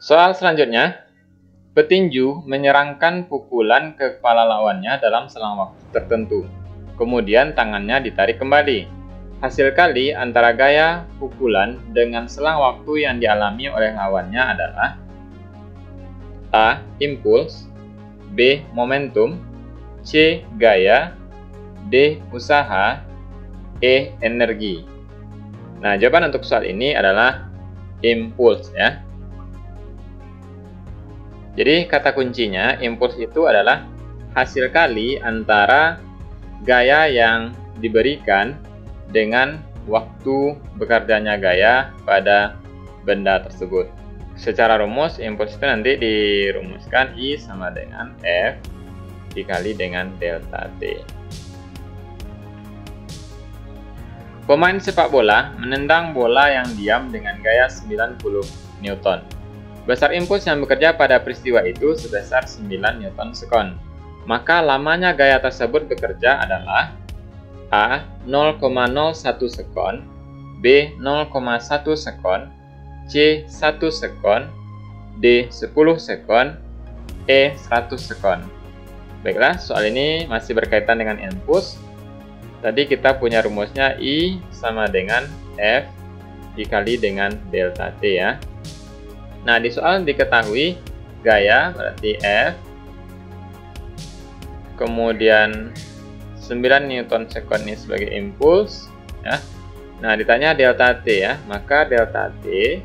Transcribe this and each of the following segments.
Soal selanjutnya, petinju menyerangkan pukulan ke kepala lawannya dalam selang waktu tertentu. Kemudian tangannya ditarik kembali. Hasil kali antara gaya pukulan dengan selang waktu yang dialami oleh lawannya adalah A. Impuls, B. Momentum, C. Gaya, D. Usaha, E. Energi. Nah, jawaban untuk soal ini adalah impuls ya. Jadi kata kuncinya, impuls itu adalah hasil kali antara gaya yang diberikan dengan waktu bekerjanya gaya pada benda tersebut. Secara rumus, impuls itu nanti dirumuskan I sama dengan F dikali dengan delta T. Pemain sepak bola menendang bola yang diam dengan gaya 90 Newton. Besar impuls yang bekerja pada peristiwa itu sebesar 9 Newton sekon. Maka lamanya gaya tersebut bekerja adalah A. 0,01 sekon, B. 0,1 sekon, C. 1 sekon, D. 10 sekon, E. 100 sekon. Baiklah, soal ini masih berkaitan dengan impuls. Tadi kita punya rumusnya I sama dengan F dikali dengan delta T ya. Nah, di soal diketahui gaya berarti F, kemudian 9 Newton sekon ini sebagai impuls ya. Nah, ditanya delta T ya, maka delta T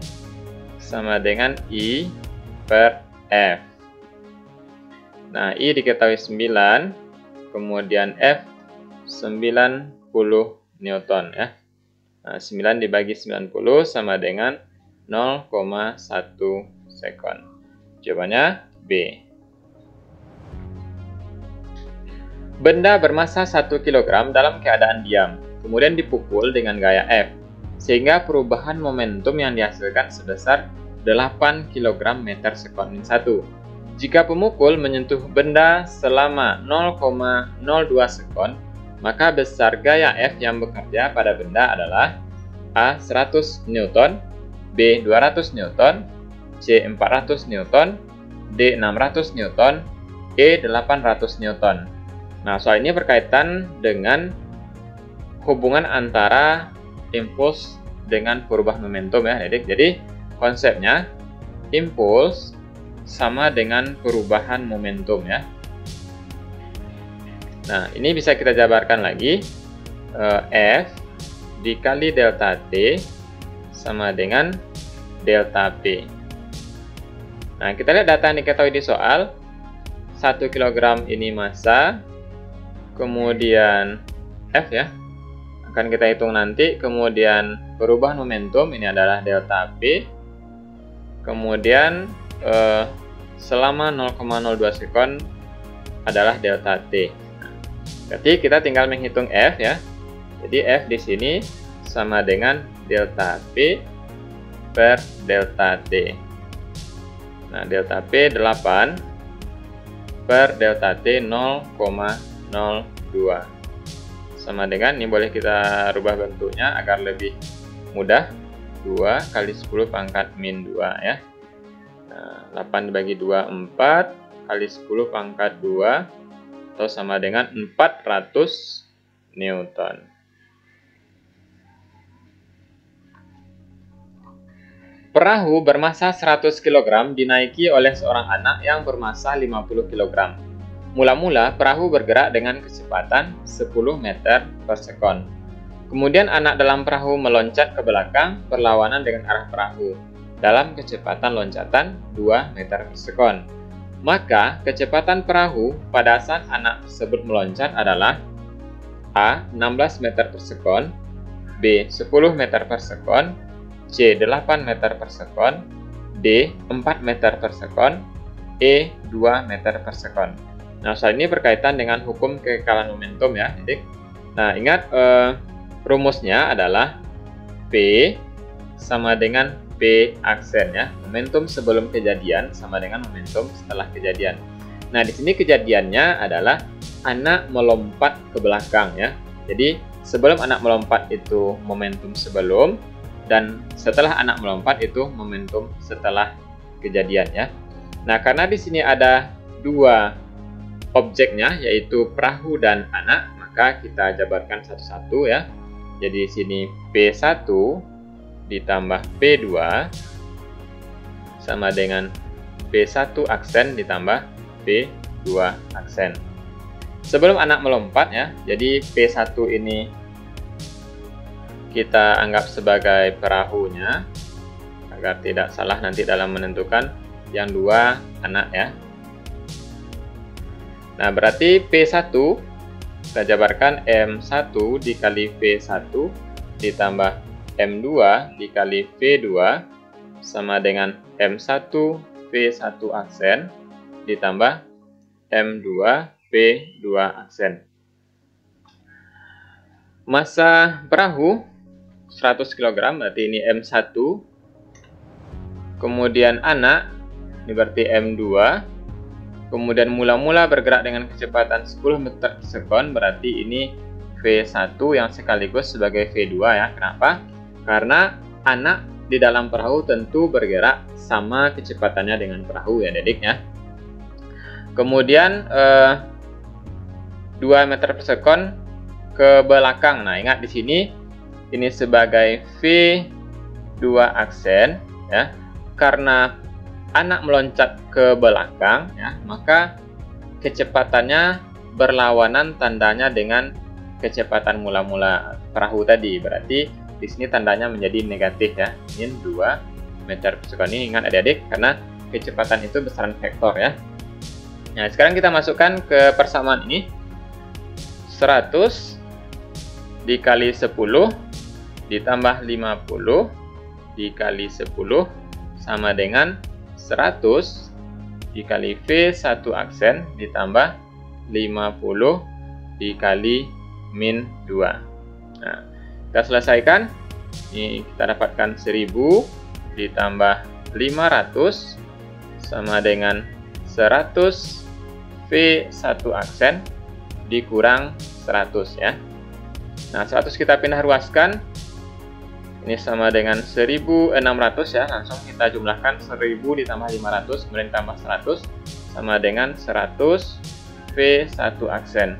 sama dengan I per F. Nah, I diketahui 9, kemudian F 90 Newton ya. Nah, 9 dibagi 90 sama dengan 0,1 sekon. Jawabannya B. Benda bermassa 1 kg dalam keadaan diam, kemudian dipukul dengan gaya F, sehingga perubahan momentum yang dihasilkan sebesar 8 kg meter sekon min 1. Jika pemukul menyentuh benda selama 0,02 sekon, maka besar gaya F yang bekerja pada benda adalah A. 100 Newton, B. 200 Newton, C. 400 Newton, D. 600 Newton, E. 800 Newton. Nah, soal ini berkaitan dengan hubungan antara impuls dengan perubahan momentum ya, adik. Jadi, konsepnya impuls sama dengan perubahan momentum ya. Nah, ini bisa kita jabarkan lagi. F dikali delta T sama dengan delta P. Nah, kita lihat data yang diketahui di soal. 1 kg ini massa, kemudian F ya, akan kita hitung nanti, kemudian perubahan momentum ini adalah delta P, kemudian selama 0,02 sekon adalah delta T. Berarti kita tinggal menghitung F ya, jadi F di sini sama dengan delta P per delta T. Nah, delta P 8 per delta T 0,02 sama dengan, ini boleh kita rubah bentuknya agar lebih mudah, 2 kali 10 pangkat min 2 ya. Nah, 8 dibagi 2 4 kali 10 pangkat 2 atau sama dengan 400 Newton. Perahu bermassa 100 kg dinaiki oleh seorang anak yang bermassa 50 kg. Mula-mula perahu bergerak dengan kecepatan 10 meter per sekon. Kemudian anak dalam perahu meloncat ke belakang berlawanan dengan arah perahu dalam kecepatan loncatan 2 meter per sekon. Maka kecepatan perahu pada saat anak tersebut meloncat adalah A. 16 meter per sekon, B. 10 meter per sekon, C. 8 meter per sekon, D. 4 meter per sekon, E. 2 meter per sekon. Nah, soal ini berkaitan dengan hukum kekekalan momentum ya, adik. Nah, ingat rumusnya adalah P sama dengan P aksen ya. Momentum sebelum kejadian sama dengan momentum setelah kejadian. Nah, di sini kejadiannya adalah anak melompat ke belakang ya. Jadi, sebelum anak melompat itu momentum sebelum, dan setelah anak melompat itu momentum setelah kejadian ya. Nah, karena di sini ada dua objeknya, yaitu perahu dan anak, maka kita jabarkan satu-satu ya. Jadi sini P1 ditambah P2 sama dengan P1 aksen ditambah P2 aksen. Sebelum anak melompat ya, jadi P1 ini kita anggap sebagai perahunya agar tidak salah nanti dalam menentukan yang dua anak ya. Nah, berarti P1 kita jabarkan M1 dikali V1 ditambah M2 dikali V2 sama dengan M1 V1 aksen ditambah M2 V2 aksen. Massa perahu 100 kg, berarti ini M1. Kemudian anak, ini berarti M2. Kemudian mula-mula bergerak dengan kecepatan 10 meter per sekon, berarti ini V1 yang sekaligus sebagai V2 ya. Kenapa? Karena anak di dalam perahu tentu bergerak sama kecepatannya dengan perahu ya, Dedik ya. Kemudian 2 meter per sekon ke belakang. Nah, ingat di sini ini sebagai V2 aksen ya. Karena anak meloncat ke belakang ya, maka kecepatannya berlawanan tandanya dengan kecepatan mula-mula perahu tadi. Berarti di sini tandanya menjadi negatif ya. Ini 2 meter per sekon. Ini ingat adik-adik, karena kecepatan itu besaran vektor ya. Nah, sekarang kita masukkan ke persamaan ini. 100 dikali 10 ditambah 50 dikali 10 sama dengan 100 dikali V1 aksen ditambah 50 dikali min 2. Nah, kita selesaikan. Ini kita dapatkan 1000 ditambah 500 sama dengan 100 V1 aksen dikurang 100 ya. Nah, 100 kita pindah ruaskan. Ini sama dengan 1600 ya. Langsung kita jumlahkan 1000 ditambah 500 kemudian ditambah 100 sama dengan 100 V1 aksen.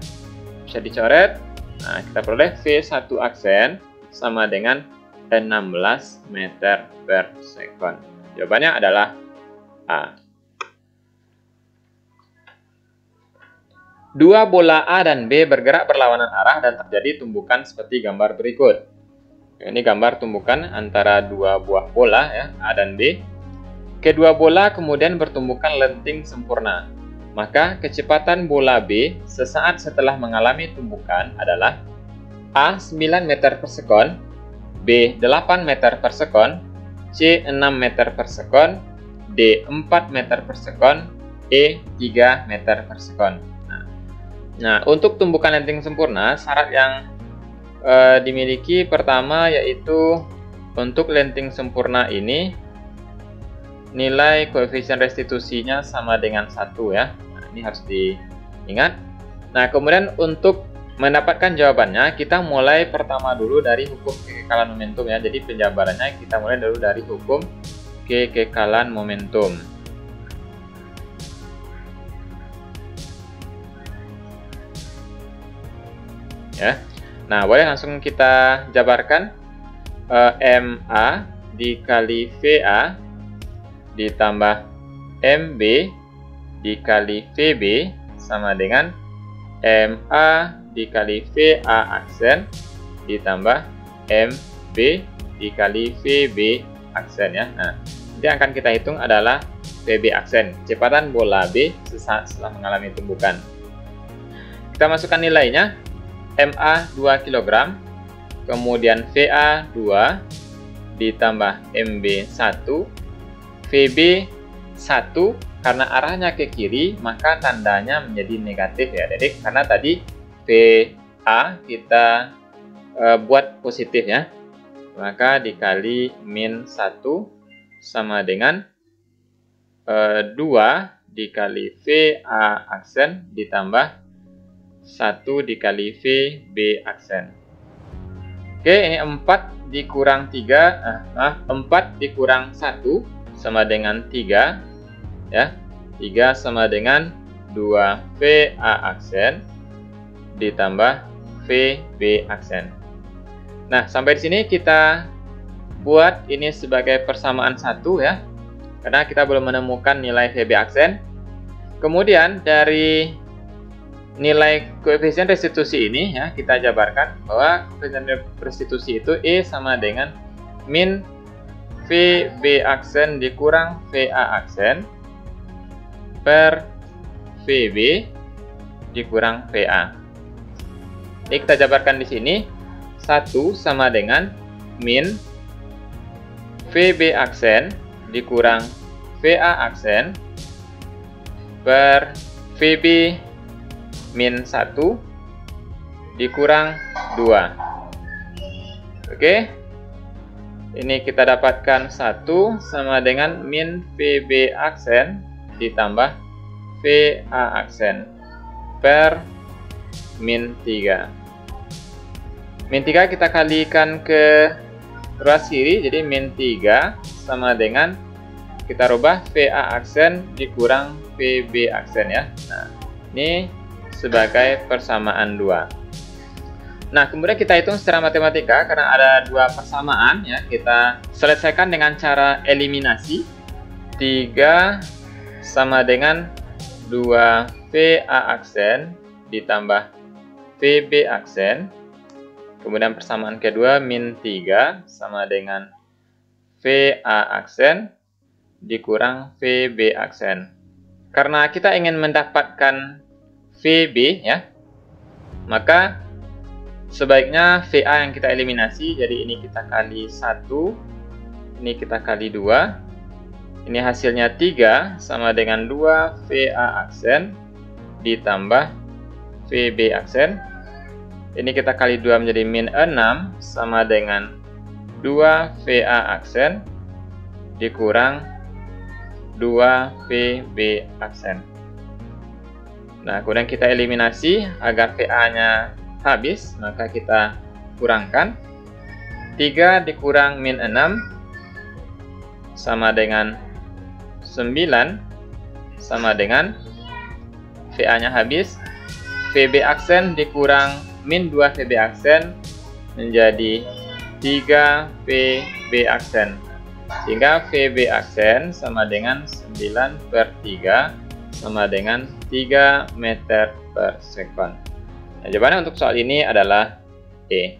Bisa dicoret. Nah, kita peroleh V1 aksen sama dengan 16 meter per sekon. Jawabannya adalah A. Dua bola A dan B bergerak berlawanan arah dan terjadi tumbukan seperti gambar berikut. Ini gambar tumbukan antara dua buah bola ya, A dan B. Kedua bola kemudian bertumbukan lenting sempurna. Maka kecepatan bola B sesaat setelah mengalami tumbukan adalah A 9 meter per sekon, B 8 meter per sekon, C 6 meter per sekon, D 4 meter per sekon, E 3 meter per sekon. Nah, untuk tumbukan lenting sempurna, syarat yang dimiliki pertama yaitu untuk lenting sempurna ini nilai koefisien restitusinya sama dengan 1 ya. Nah, ini harus diingat. Nah, kemudian untuk mendapatkan jawabannya kita mulai pertama dulu dari hukum kekekalan momentum ya. Jadi penjabarannya kita mulai dulu dari hukum kekekalan momentum. Ya. Nah, boleh langsung kita jabarkan. MA dikali VA ditambah MB dikali VB sama dengan MA dikali VA aksen ditambah MB dikali VB aksen ya. Nah, yang akan kita hitung adalah VB aksen, kecepatan bola B sesaat setelah mengalami tumbukan. Kita masukkan nilainya. MA 2 kg, kemudian VA 2 ditambah MB 1, VB 1, karena arahnya ke kiri maka tandanya menjadi negatif ya Dedik, karena tadi VA kita buat positif ya, maka dikali min 1 sama dengan 2 dikali VA aksen ditambah 1 dikali VB aksen. Oke, ini 4 dikurang 3, 4 dikurang 1 sama dengan 3, ya. 3 sama dengan 2 VA aksen ditambah VB aksen. Nah, sampai di sini kita buat ini sebagai persamaan 1 ya, karena kita belum menemukan nilai VB aksen. Kemudian dari nilai koefisien restitusi ini ya, kita jabarkan bahwa koefisien restitusi itu E sama dengan min VB aksen dikurang VA aksen per VB dikurang VA. Ini kita jabarkan di sini. 1 sama dengan min VB aksen dikurang VA aksen per VB min 1 dikurang 2. Oke. Ini kita dapatkan 1 sama dengan min VB aksen ditambah VA aksen per min 3. Min 3 kita kalikan ke ruas kiri, jadi min 3 sama dengan kita rubah VA aksen dikurang VB aksen ya. Nah, ini sebagai persamaan 2. Nah, kemudian kita hitung secara matematika karena ada 2 persamaan ya. Kita selesaikan dengan cara eliminasi. 3 sama dengan 2 VA aksen ditambah VB aksen. Kemudian persamaan kedua, min 3 sama dengan VA aksen dikurang VB aksen. Karena kita ingin mendapatkan VB ya, maka sebaiknya VA yang kita eliminasi. Jadi ini kita kali 1, ini kita kali 2. Ini hasilnya 3 sama dengan 2 VA aksen ditambah VB aksen. Ini kita kali 2 menjadi min 6 sama dengan 2 VA aksen dikurang 2 VB aksen. Nah, kemudian kita eliminasi agar VA-nya habis, maka kita kurangkan. 3 dikurang min 6 sama dengan 9 sama dengan VA-nya habis. VB aksen dikurang min 2 VB aksen menjadi 3 VB aksen. Sehingga VB aksen sama dengan 9/3 sama dengan 3 meter per sekon. Nah, jawabannya untuk soal ini adalah E.